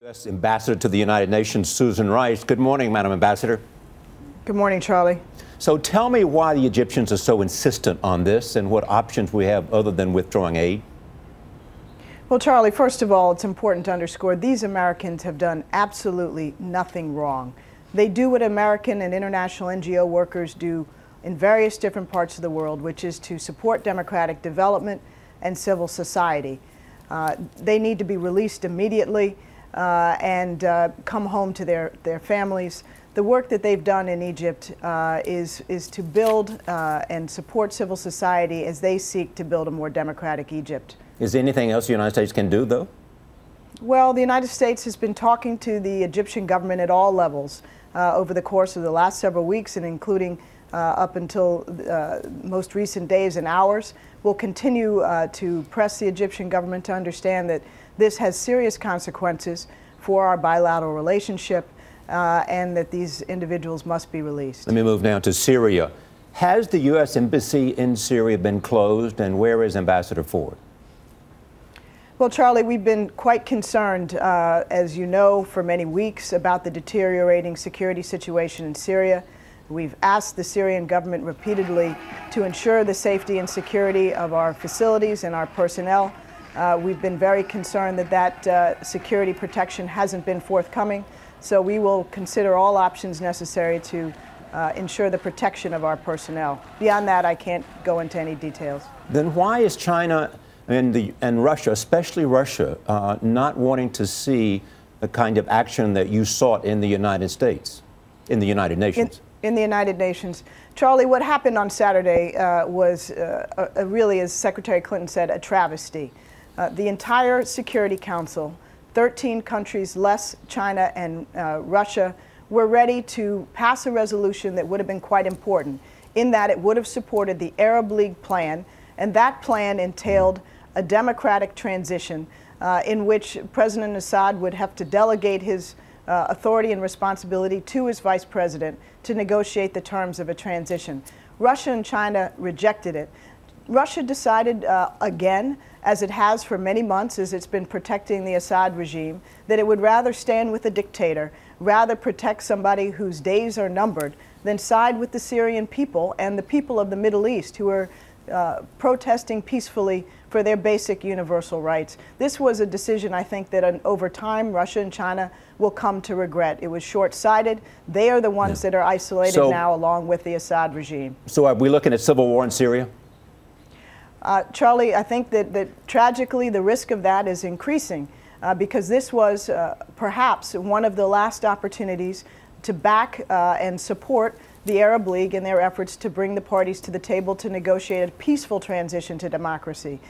U.S. Ambassador to the United Nations, Susan Rice. Good morning, Madam Ambassador. Good morning, Charlie. So tell me why the Egyptians are so insistent on this and what options we have other than withdrawing aid. Well, Charlie, first of all, it's important to underscore these Americans have done absolutely nothing wrong. They do what American and international NGO workers do in various different parts of the world, which is to support democratic development and civil society. They need to be released immediately and come home to their families. The work that they've done in Egypt is to build and support civil society as they seek to build a more democratic Egypt. Is there anything else the United States can do, though? Well, the United States has been talking to the Egyptian government at all levels over the course of the last several weeks, and including up until most recent days and hours. We'll continue to press the Egyptian government to understand that this has serious consequences for our bilateral relationship and that these individuals must be released. Let me move now to Syria. Has the U.S. Embassy in Syria been closed, and where is Ambassador Ford? Well, Charlie, we've been quite concerned, as you know, for many weeks about the deteriorating security situation in Syria. We've asked the Syrian government repeatedly to ensure the safety and security of our facilities and our personnel. We've been very concerned that security protection hasn't been forthcoming, so we will consider all options necessary to ensure the protection of our personnel. Beyond that, I can't go into any details. Then why is China and Russia, especially Russia, not wanting to see the kind of action that you sought in the United States, in the United Nations? In the United Nations. Charlie, what happened on Saturday was really, as Secretary Clinton said, a travesty. The entire Security Council, 13 countries less China and Russia, were ready to pass a resolution that would have been quite important in that it would have supported the Arab League plan, and that plan entailed a democratic transition in which President Assad would have to delegate his authority and responsibility to his vice president to negotiate the terms of a transition. Russia and China rejected it. Russia decided again, as it has for many months, as it's been protecting the Assad regime, that it would rather stand with a dictator, rather protect somebody whose days are numbered, than side with the Syrian people and the people of the Middle East who are protesting peacefully for their basic universal rights. This was a decision, I think, that over time Russia and China will come to regret. It was short-sighted. They are the ones that are isolated now, along with the Assad regime. So are we looking at civil war in Syria? Charlie, I think that tragically the risk of that is increasing because this was perhaps one of the last opportunities to back and support the Arab League in their efforts to bring the parties to the table to negotiate a peaceful transition to democracy.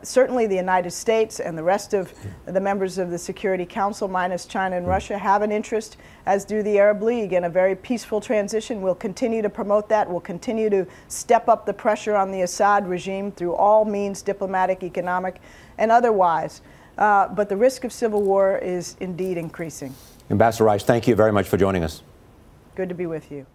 Certainly the United States and the rest of the members of the Security Council, minus China and Russia, have an interest, as do the Arab League, in a very peaceful transition. We'll continue to promote that. We'll continue to step up the pressure on the Assad regime through all means, diplomatic, economic, and otherwise. But the risk of civil war is indeed increasing. Ambassador Rice, thank you very much for joining us. Good to be with you.